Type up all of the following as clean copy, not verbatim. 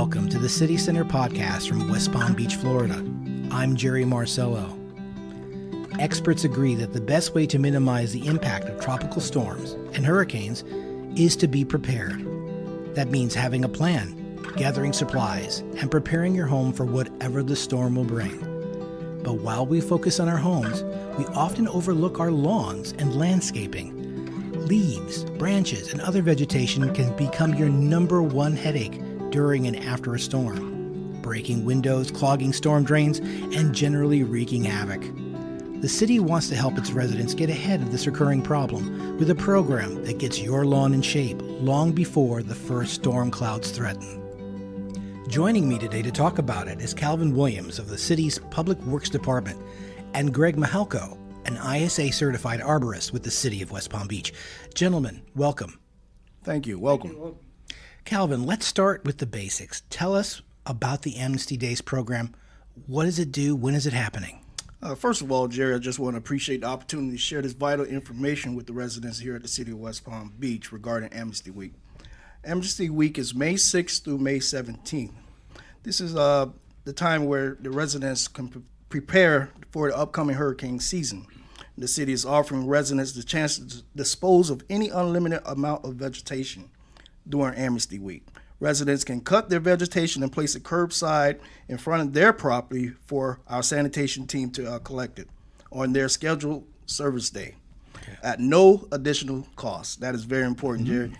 Welcome to the City Center podcast from West Palm Beach, Florida. I'm Jerry Marcello. Experts agree that the best way to minimize the impact of tropical storms and hurricanes is to be prepared. That means having a plan, gathering supplies, and preparing your home for whatever the storm will bring. But while we focus on our homes, we often overlook our lawns and landscaping. Leaves, branches, and other vegetation can become your number one headache during and after a storm, breaking windows, clogging storm drains, and generally wreaking havoc. The city wants to help its residents get ahead of this recurring problem with a program that gets your lawn in shape long before the first storm clouds threaten. Joining me today to talk about it is Calvin Williams of the city's Public Works Department and Greg Mahalko, an ISA-certified arborist with the City of West Palm Beach. Gentlemen, welcome. Thank you. Welcome. Calvin, let's start with the basics. Tell us about the Amnesty Days program. What does it do? When is it happening? First of all, Jerry, I just want to appreciate the opportunity to share this vital information with the residents here at the City of West Palm Beach regarding Amnesty Week. Amnesty Week is May 6th through May 17th. This is the time where the residents can prepare for the upcoming hurricane season. The city is offering residents the chance to dispose of any unlimited amount of vegetation during Amnesty Week. Residents can cut their vegetation and place it curbside in front of their property for our sanitation team to collect it on their scheduled service day at no additional cost. That is very important, Jerry.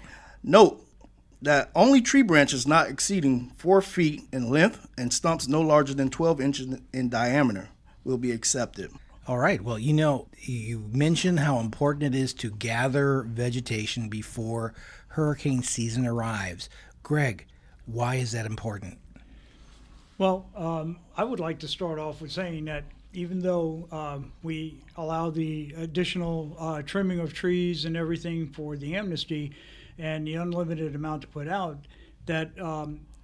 Note that only tree branches not exceeding 4 feet in length and stumps no larger than 12 inches in diameter will be accepted. All right. Well, you mentioned how important it is to gather vegetation before hurricane season arrives. Greg, why is that important? Well, I would like to start off with saying that even though we allow the additional trimming of trees and everything for the amnesty and the unlimited amount to put out, that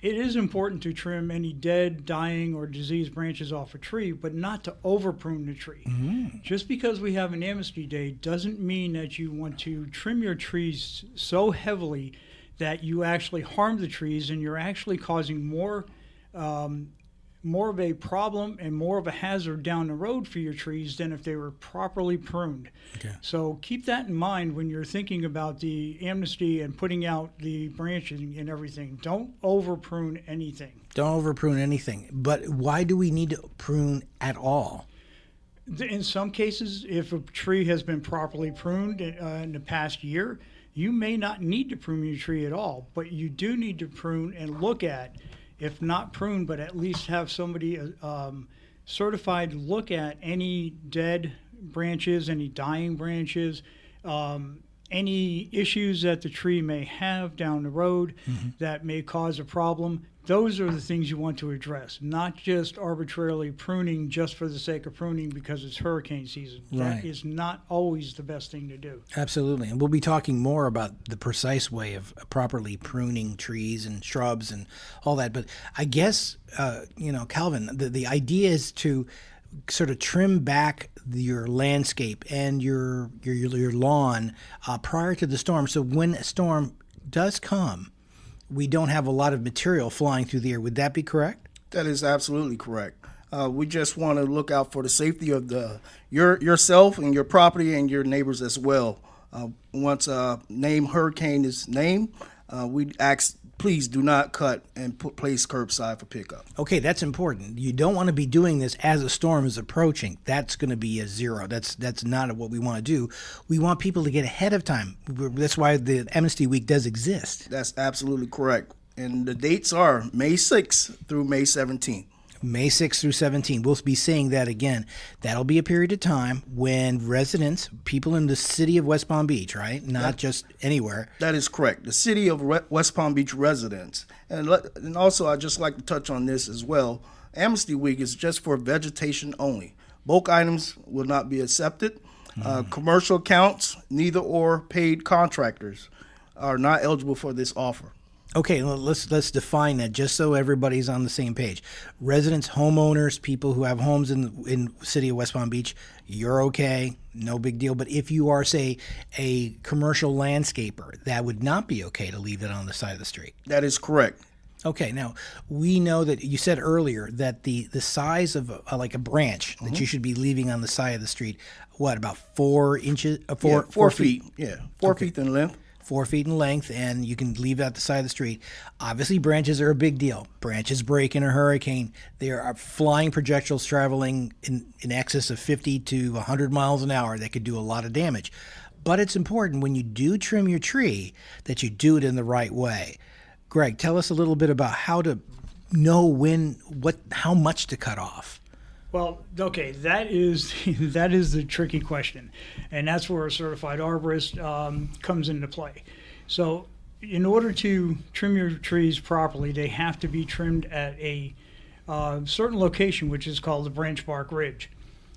it is important to trim any dead, dying, or diseased branches off a tree, but not to over prune the tree. Mm-hmm. Just because we have an amnesty day doesn't mean that you want to trim your trees so heavily that you actually harm the trees and you're actually causing more of a problem and more of a hazard down the road for your trees than if they were properly pruned. Okay. So keep that in mind when you're thinking about the amnesty and putting out the branching and everything. Don't over prune anything. Don't over prune anything. But why do we need to prune at all? In some cases, if a tree has been properly pruned in the past year, you may not need to prune your tree at all, but you do need to prune and look at, if not prune, but at least have somebody certified look at any dead branches, any dying branches, any issues that the tree may have down the road that may cause a problem. Those are the things you want to address, not just arbitrarily pruning just for the sake of pruning because it's hurricane season. Right. That is not always the best thing to do. Absolutely. And we'll be talking more about the precise way of properly pruning trees and shrubs and all that. But I guess, Calvin, the idea is to sort of trim back your landscape and your lawn prior to the storm. So when a storm does come, we don't have a lot of material flying through the air. Would that be correct? That is absolutely correct. We just want to look out for the safety of yourself and your property and your neighbors as well. Once a named hurricane is named, we ask, please do not cut and place curbside for pickup. Okay, that's important. You don't want to be doing this as a storm is approaching. That's going to be a zero. That's not what we want to do. We want people to get ahead of time. That's why the Amnesty Week does exist. That's absolutely correct. And the dates are May 6th through May 17th. May 6th through 17th. We'll be saying that again. That'll be a period of time when residents, people in the city of West Palm Beach, right? Not just anywhere. That is correct. The city of West Palm Beach residents. And also, I'd just like to touch on this as well. Amnesty Week is just for vegetation only. Bulk items will not be accepted. Commercial accounts, neither or paid contractors are not eligible for this offer. Okay, well, let's define that just so everybody's on the same page. Residents, homeowners, people who have homes in the city of West Palm Beach, you're okay, no big deal. But if you are, say, a commercial landscaper, that would not be okay to leave it on the side of the street. That is correct. Okay, now we know that you said earlier that the size of like a branch that you should be leaving on the side of the street, what, about 4 inches, Yeah, 4 feet. Yeah, 4 Okay. feet in length. 4 feet in length, and you can leave it at the side of the street. Obviously, branches are a big deal. Branches break in a hurricane. There are flying projectiles traveling in excess of 50 to 100 miles an hour that could do a lot of damage. But it's important when you do trim your tree that you do it in the right way. Greg, tell us a little bit about how to know how much to cut off. Well, okay, that is the tricky question, and that's where a certified arborist comes into play. So, in order to trim your trees properly, they have to be trimmed at a certain location, which is called the branch bark ridge.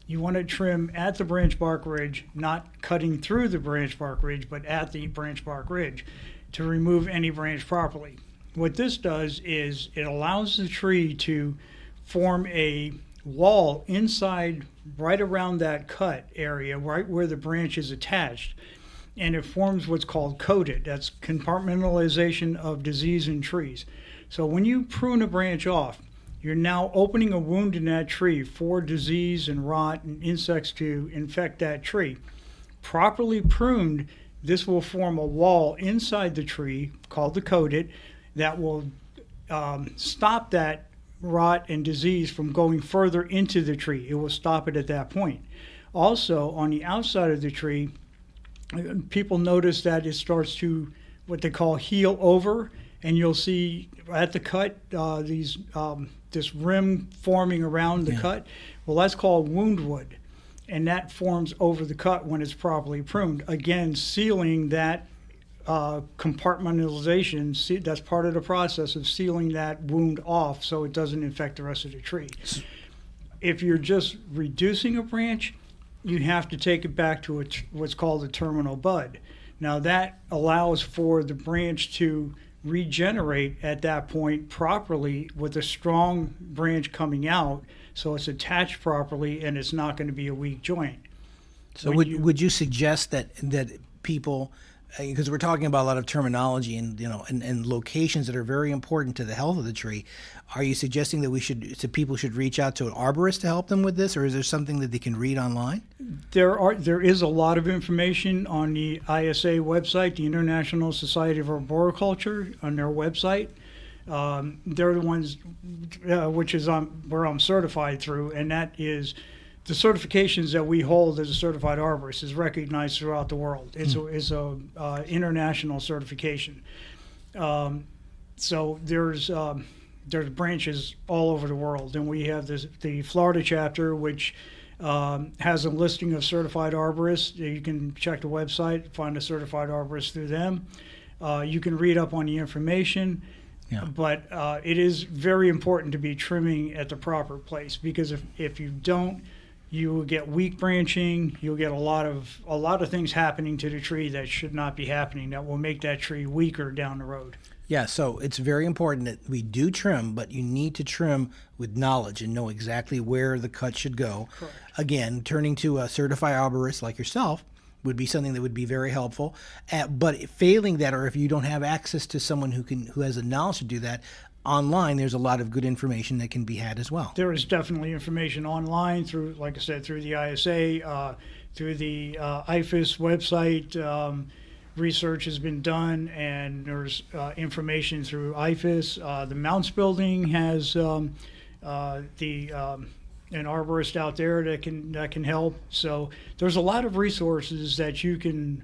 You want to trim at the branch bark ridge, not cutting through the branch bark ridge, but at the branch bark ridge to remove any branch properly. What this does is it allows the tree to form a wall inside, right around that cut area, right where the branch is attached, and it forms what's called coated. That's compartmentalization of disease in trees. So when you prune a branch off, you're now opening a wound in that tree for disease and rot and insects to infect that tree. Properly pruned, this will form a wall inside the tree called the coated that will stop that rot and disease from going further into the tree. It will stop it at that point. Also, on the outside of the tree, people notice that it starts to what they call heal over, and you'll see at the cut this rim forming around the cut. Well, that's called wound wood, and that forms over the cut when it's properly pruned. Again, sealing that compartmentalization, that's part of the process of sealing that wound off so it doesn't infect the rest of the tree. If you're just reducing a branch, you have to take it back to what's called a terminal bud. Now that allows for the branch to regenerate at that point properly with a strong branch coming out, so it's attached properly and it's not going to be a weak joint. So would you suggest that people, because we're talking about a lot of terminology and locations that are very important to the health of the tree, are you suggesting that people should reach out to an arborist to help them with this, or is there something that they can read online? There is a lot of information on the ISA website, the International Society of Arboriculture, on their website. They're the ones which is where I'm certified through, and that is the certifications that we hold as a certified arborist is recognized throughout the world. It's a international certification. So there's branches all over the world, and we have the Florida chapter, which has a listing of certified arborists. You can check the website, find a certified arborist through them. You can read up on the information. Yeah. But it is very important to be trimming at the proper place, because if you don't, you will get weak branching. You'll get a lot of things happening to the tree that should not be happening, that will make that tree weaker down the road. Yeah, so it's very important that we do trim, but you need to trim with knowledge and know exactly where the cut should go. Correct. Again, turning to a certified arborist like yourself would be something that would be very helpful. But failing that, or if you don't have access to someone who has the knowledge to do that, online there's a lot of good information that can be had as well. There is definitely information online through, like I said, through the ISA, through the IFAS website. Research has been done, and there's information through IFAS. The Mounts Building has an arborist out there that can help. So there's a lot of resources that you can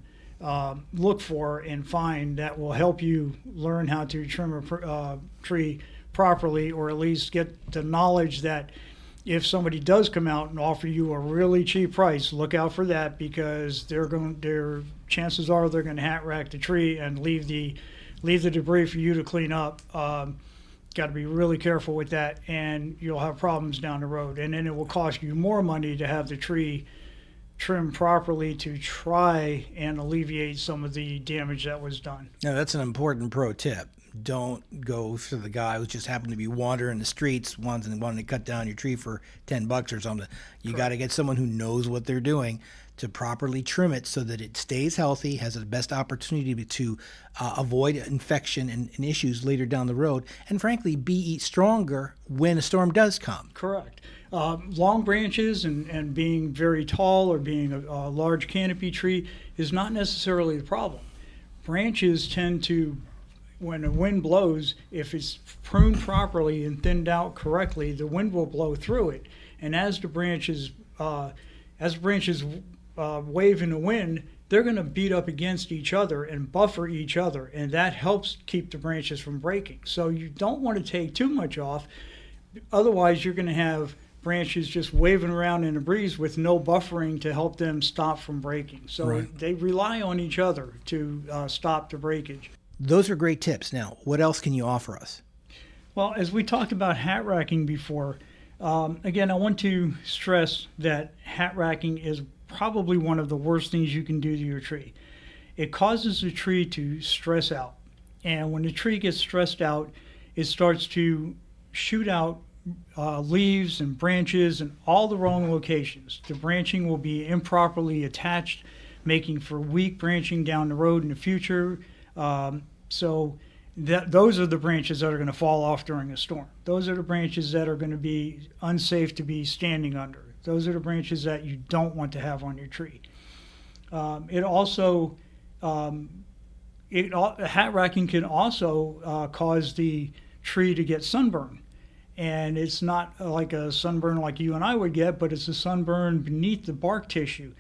look for and find that will help you learn how to trim a tree properly, or at least get the knowledge that if somebody does come out and offer you a really cheap price, look out for that, because chances are they're going to hat rack the tree and leave the debris for you to clean up. Got to be really careful with that, and you'll have problems down the road. And then it will cost you more money to have the tree trimmed properly to try and alleviate some of the damage that was done. Now, that's an important pro tip. Don't go for the guy who just happened to be wandering the streets wanting to cut down your tree for $10 or something. You got to get someone who knows what they're doing to properly trim it so that it stays healthy, has the best opportunity to avoid infection and issues later down the road, and frankly, be stronger when a storm does come. Correct. Long branches and being very tall or being a large canopy tree is not necessarily the problem. Branches tend to, when a wind blows, if it's pruned properly and thinned out correctly, the wind will blow through it. And as the branches wave in the wind, they're going to beat up against each other and buffer each other, and that helps keep the branches from breaking. So you don't want to take too much off, otherwise you're going to have branches just waving around in a breeze with no buffering to help them stop from breaking. So Right. they rely on each other to stop the breakage. Those are great tips. Now, what else can you offer us? Well, as we talked about hat racking before, again, I want to stress that hat racking is probably one of the worst things you can do to your tree. It causes the tree to stress out. And when the tree gets stressed out, it starts to shoot out leaves and branches in all the wrong locations. The branching will be improperly attached, making for weak branching down the road in the future. Those are the branches that are going to fall off during a storm. Those are the branches that are going to be unsafe to be standing under. Those are the branches that you don't want to have on your tree. Hat racking can also cause the tree to get sunburn. And it's not like a sunburn like you and I would get, but it's a sunburn beneath the bark tissue.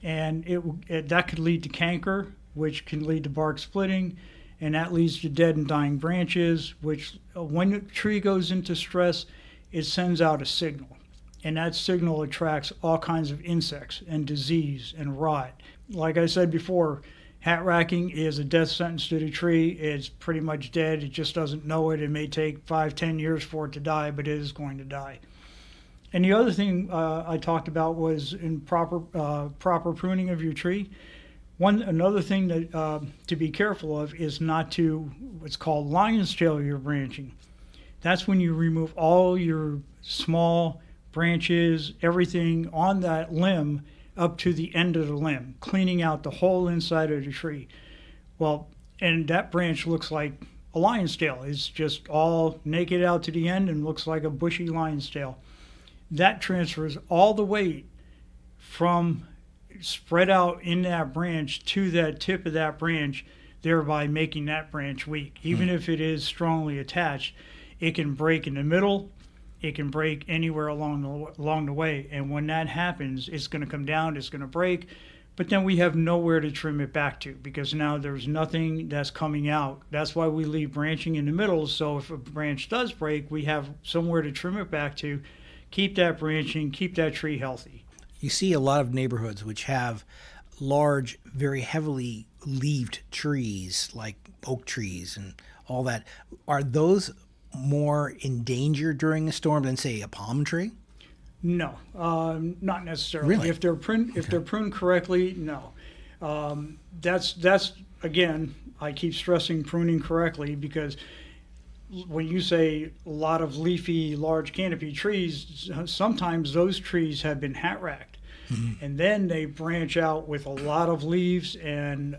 And that could lead to canker, which can lead to bark splitting, and that leads to dead and dying branches, which when the tree goes into stress, it sends out a signal. And that signal attracts all kinds of insects and disease and rot. Like I said before, hat racking is a death sentence to the tree. It's pretty much dead. It just doesn't know it. It may take 5-10 years for it to die, but it is going to die. And the other thing I talked about was in proper pruning of your tree. Another thing that to be careful of is not to what's called lion's tail your branching. That's when you remove all your small branches, everything on that limb up to the end of the limb, cleaning out the whole inside of the tree. Well, and that branch looks like a lion's tail. It's just all naked out to the end and looks like a bushy lion's tail. That transfers all the weight from spread out in that branch to that tip of that branch, thereby making that branch weak. Even if it is strongly attached, it can break in the middle, it can break anywhere along the way. And when that happens, it's going to come down, it's going to break, but then we have nowhere to trim it back to because now there's nothing that's coming out. That's why we leave branching in the middle, so if a branch does break, we have somewhere to trim it back to, keep that branching, keep that tree healthy. You see a lot of neighborhoods which have large, very heavily leaved trees like oak trees and all that. Are those more in danger during a storm than, say, a palm tree? No, not necessarily. Really? If they're pruned correctly, no. That's again, I keep stressing pruning correctly because when you say a lot of leafy, large canopy trees, sometimes those trees have been hat racked, and then they branch out with a lot of leaves and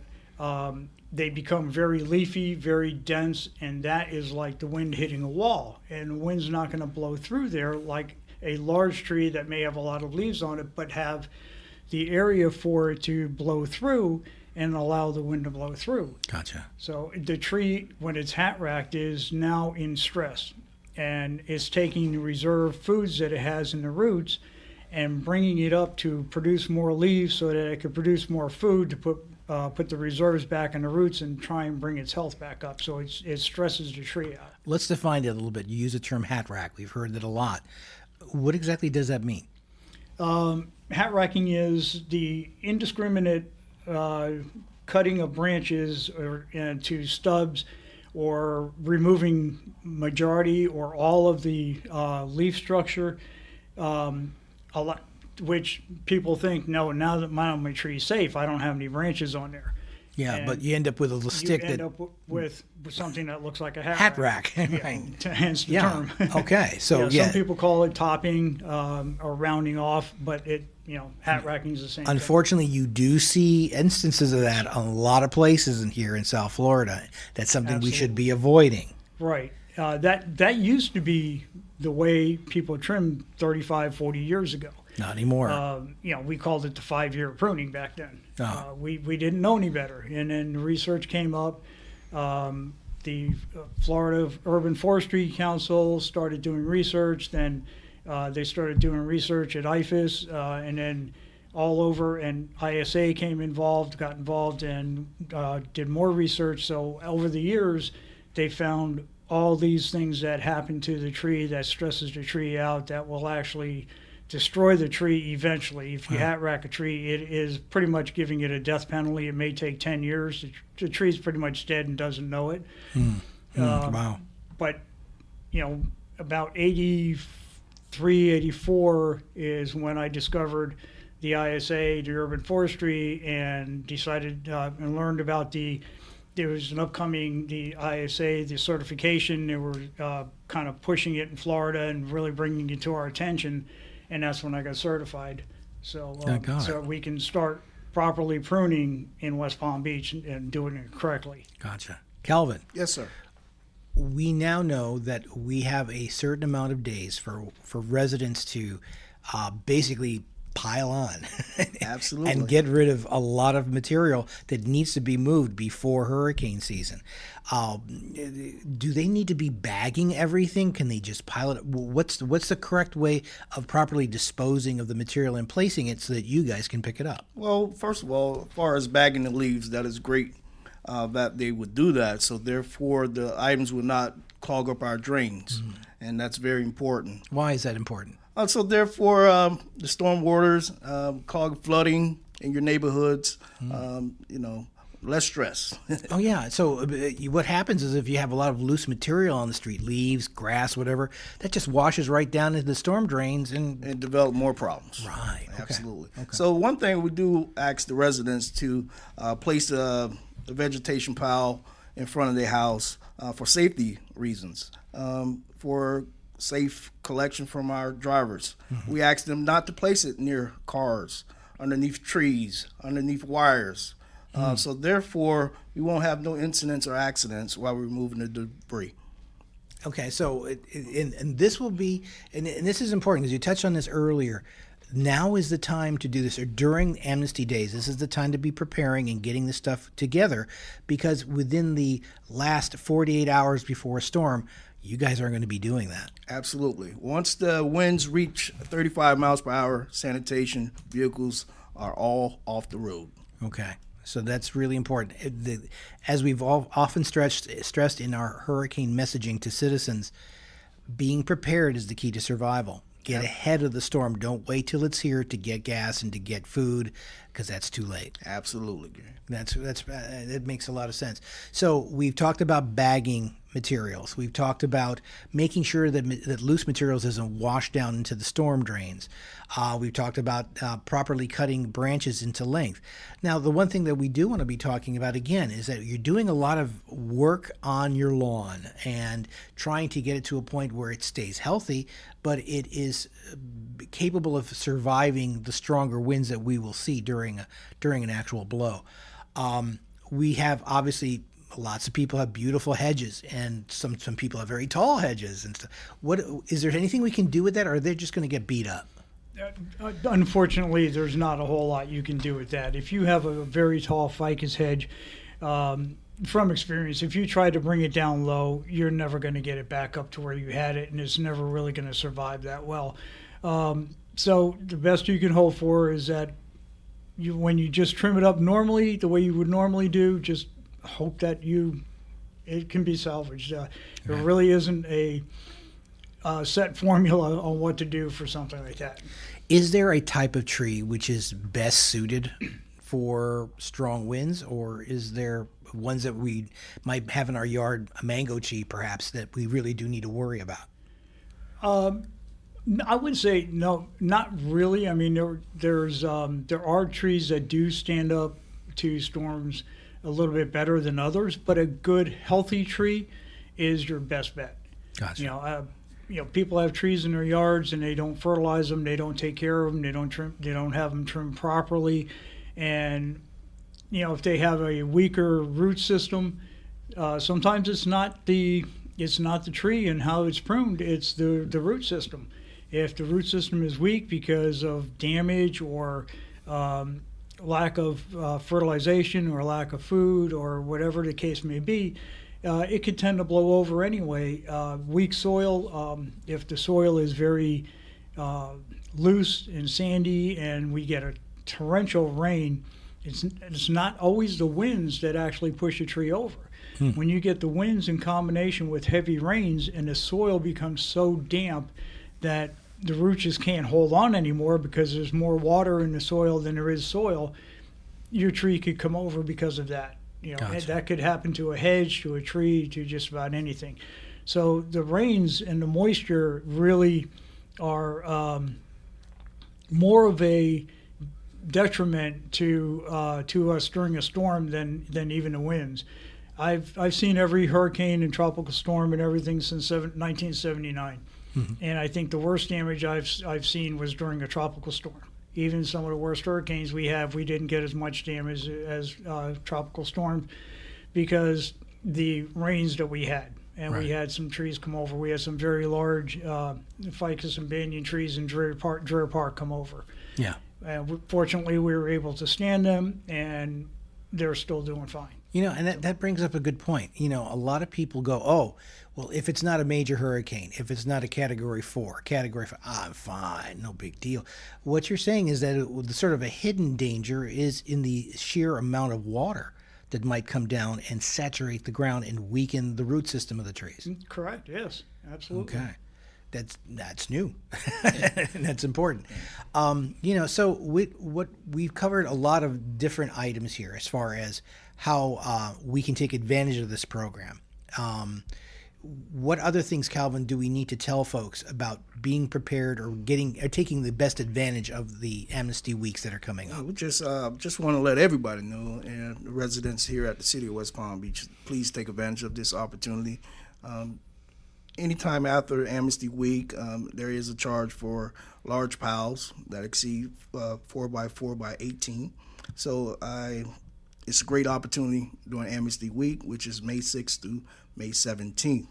they become very leafy, very dense, and that is like the wind hitting a wall. And the wind's not going to blow through there like a large tree that may have a lot of leaves on it, but have the area for it to blow through and allow the wind to blow through. Gotcha. So the tree, when it's hat racked, is now in stress, and it's taking the reserve foods that it has in the roots and bringing it up to produce more leaves so that it could produce more food to put the reserves back in the roots and try and bring its health back up. So it stresses the tree out. Let's define it a little bit. You use the term hat rack. We've heard that a lot. What exactly does that mean? Hat racking is the indiscriminate cutting of branches to stubs, or removing majority or all of the leaf structure, which people think, no, now that my tree is safe, I don't have any branches on there. Yeah, And but you end up with a little stick you end that up with something that looks like a hat rack. Yeah, Right. hence the Yeah. term. Okay. So Some people call it topping or rounding off, but hat racking is the same thing. Unfortunately, you do see instances of that on a lot of places in here in South Florida. That's something we should be avoiding. Right. That used to be the way people trimmed 35, 40 years ago. Not anymore. We called it the 5-year pruning back then. Oh. We didn't know any better. And then the research came up. The Florida Urban Forestry Council started doing research. Then they started doing research at IFAS, and then all over. And ISA got involved, and did more research. So over the years, they found all these things that happen to the tree that stresses the tree out that will actually destroy the tree eventually. If you hat rack a tree, it is pretty much giving it a death penalty. It may take 10 years. The tree's pretty much dead and doesn't know it. Wow. But, about 83, 84 is when I discovered the ISA, the urban forestry, and decided and learned about there was an upcoming, the ISA, the certification. They were kind of pushing it in Florida and really bringing it to our attention. And that's when I got certified. So, so we can start properly pruning in West Palm Beach and doing it correctly. Gotcha. Calvin. Yes, sir. We now know that we have a certain amount of days for residents to basically pile on Absolutely. and get rid of a lot of material that needs to be moved before hurricane season. Do they need to be bagging everything? Can they just pile it? What's the correct way of properly disposing of the material and placing it so that you guys can pick it up? Well, first of all, as far as bagging the leaves, that is great that they would do that. So therefore, the items would not clog up our drains, and that's very important. Why is that important? So therefore, the storm waters clog flooding in your neighborhoods. Less stress. Oh, yeah. So what happens is if you have a lot of loose material on the street, leaves, grass, whatever, that just washes right down into the storm drains and develop more problems. Right. Okay. Absolutely. Okay. So one thing we do ask the residents to place a vegetation pile in front of their house for safety reasons, for safe collection from our drivers. We ask them not to place it near cars, underneath trees, underneath wires. So therefore, we won't have no incidents or accidents while we're moving the debris. Okay, so and this will be, and this is important because you touched on this earlier. Now is the time to do this, or during Amnesty Days, this is the time to be preparing and getting this stuff together, because within the last 48 hours before a storm, you guys are going to be doing that. Absolutely. Once the winds reach 35 miles per hour, sanitation vehicles are all off the road. Okay. So that's really important. As we've often stressed in our hurricane messaging to citizens, being prepared is the key to survival. Get ahead of the storm. Don't wait till it's here to get gas and to get food, because that's too late. Absolutely, Gary. That makes a lot of sense. So we've talked about bagging materials. We've talked about making sure that loose materials doesn't wash down into the storm drains. We've talked about properly cutting branches into length. Now, the one thing that we do want to be talking about again is that you're doing a lot of work on your lawn and trying to get it to a point where it stays healthy, but it is capable of surviving the stronger winds that we will see during an actual blow. We have obviously lots of people have beautiful hedges, and some people have very tall hedges and stuff. What is there anything we can do with that, or are they just going to get beat up? Unfortunately, there's not a whole lot you can do with that. If you have a very tall ficus hedge, from experience, if you try to bring it down low, you're never going to get it back up to where you had it, and it's never really going to survive that well. So the best you can hope for is that when you just trim it up normally, the way you would normally do, just hope that it can be salvaged. There really isn't a set formula on what to do for something like that. Is there a type of tree which is best suited for strong winds, or is there ones that we might have in our yard, a mango tree perhaps, that we really do need to worry about? I would say no, not really. I mean, there are trees that do stand up to storms. a little bit better than others, but a good, healthy tree is your best bet. Gotcha. People have trees in their yards and they don't fertilize them, they don't take care of them, they don't have them trimmed properly, and if they have a weaker root system, sometimes it's not the tree and how it's pruned, it's the root system. If the root system is weak because of damage or lack of fertilization or lack of food or whatever the case may be, it could tend to blow over anyway. Weak soil, if the soil is very loose and sandy and we get a torrential rain, it's not always the winds that actually push a tree over. When you get the winds in combination with heavy rains and the soil becomes so damp that the roots just can't hold on anymore because there's more water in the soil than there is soil, your tree could come over because of that. Gotcha. That could happen to a hedge, to a tree, to just about anything. So the rains and the moisture really are more of a detriment to us during a storm than even the winds. I've seen every hurricane and tropical storm and everything since 1979, and I think the worst damage I've seen was during a tropical storm. Even some of the worst hurricanes we didn't get as much damage as tropical storms because the rains that we had. And Right. we had some trees come over. We had some very large ficus and banyan trees in Dreher Park come over. Yeah. Fortunately, we were able to stand them, and they're still doing fine. And that brings up a good point. A lot of people go, oh, well, if it's not a major hurricane, if it's not a Category 4, Category 5, I'm fine, no big deal. What you're saying is that the sort of a hidden danger is in the sheer amount of water that might come down and saturate the ground and weaken the root system of the trees. Correct, yes, absolutely. Okay. That's new. And that's important. So we've covered a lot of different items here as far as how we can take advantage of this program. What other things, Calvin, do we need to tell folks about being prepared or taking the best advantage of the Amnesty Weeks that are coming up? We just want to let everybody know, and the residents here at the city of West Palm Beach, please take advantage of this opportunity. Anytime after Amnesty Week, there is a charge for large piles that exceed 4 by 4 by 18. So it's a great opportunity during Amnesty Week, which is May 6th through May 17th.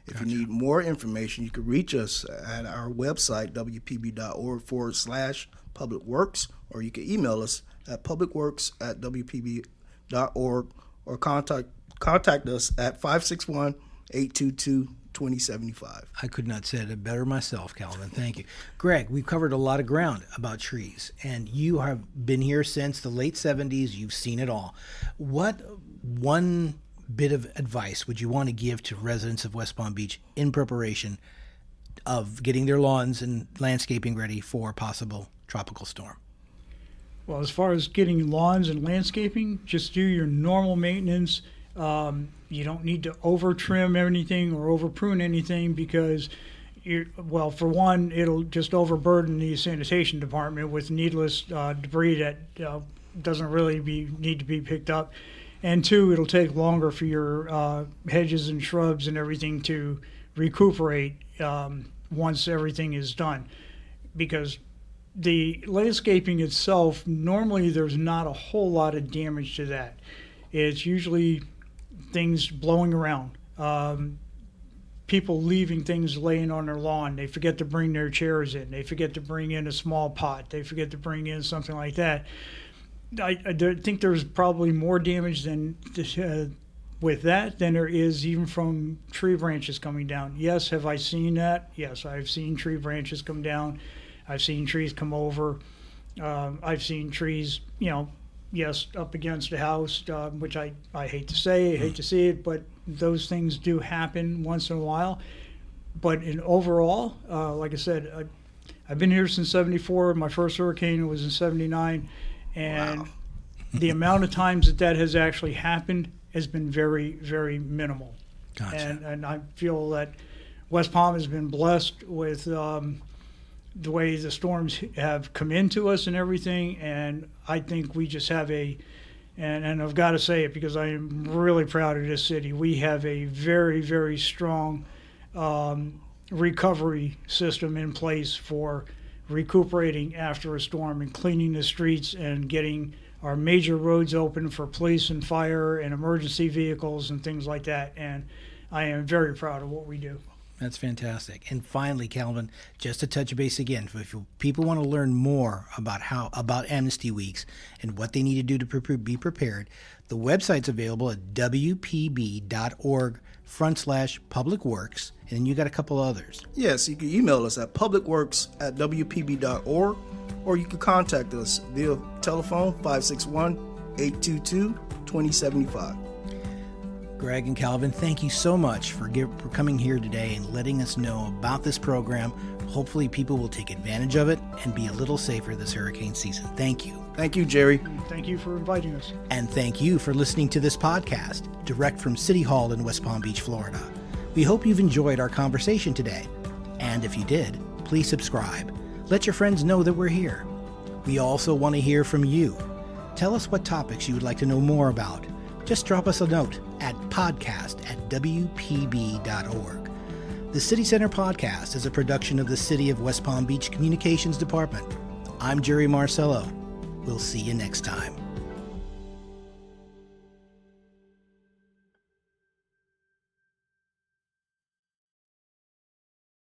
If Gotcha. you need more information, you can reach us at our website, wpb.org/public works, or you can email us at publicworks@wpb.org, or contact us at 561-822-2075. I could not say it better myself, Calvin. Thank you. Greg, we've covered a lot of ground about trees, and you have been here since the late 70s. You've seen it all. What one bit of advice would you want to give to residents of West Palm Beach in preparation of getting their lawns and landscaping ready for a possible tropical storm? Well, as far as getting lawns and landscaping, just do your normal maintenance. You don't need to over trim anything or over prune anything because, for one, it'll just overburden the sanitation department with needless debris that doesn't really need to be picked up. And two, it'll take longer for your hedges and shrubs and everything to recuperate once everything is done. Because the landscaping itself, normally there's not a whole lot of damage to that. It's usually things blowing around, people leaving things laying on their lawn. They forget to bring their chairs in. They forget to bring in a small pot. They forget to bring in something like that. I think there's probably more damage with that than there is even from tree branches coming down. Yes, have I seen that? Yes, I've seen tree branches come down. I've seen trees come over. I've seen trees, yes, up against a house, which I hate to say, I hate to see it, but those things do happen once in a while. But overall, like I said, I've been here since '74. My first hurricane was in '79. And wow. The amount of times that has actually happened has been very, very minimal. Gotcha. And I feel that West Palm has been blessed with the way the storms have come into us and everything. And I think we just have a And I've got to say it because I am really proud of this city. We have a very, very strong recovery system in place for recuperating after a storm and cleaning the streets and getting our major roads open for police and fire and emergency vehicles and things like that. And I am very proud of what we do. That's fantastic. And finally, Calvin, just to touch base again, if people want to learn more about Amnesty Weeks and what they need to do to be prepared, the website's available at WPB.org/publicworks, and then you got a couple others. Yes, you can email us at publicworks@WPB.org, or you can contact us via telephone 561-822-2075. Greg and Calvin, thank you so much for coming here today and letting us know about this program. Hopefully people will take advantage of it and be a little safer this hurricane season. Thank you. Thank you, Jerry. Thank you for inviting us. And thank you for listening to this podcast, direct from City Hall in West Palm Beach, Florida. We hope you've enjoyed our conversation today. And if you did, please subscribe. Let your friends know that we're here. We also want to hear from you. Tell us what topics you would like to know more about. Just drop us a note at podcast@WPB.org. The City Center Podcast is a production of the City of West Palm Beach Communications Department. I'm Jerry Marcello. We'll see you next time.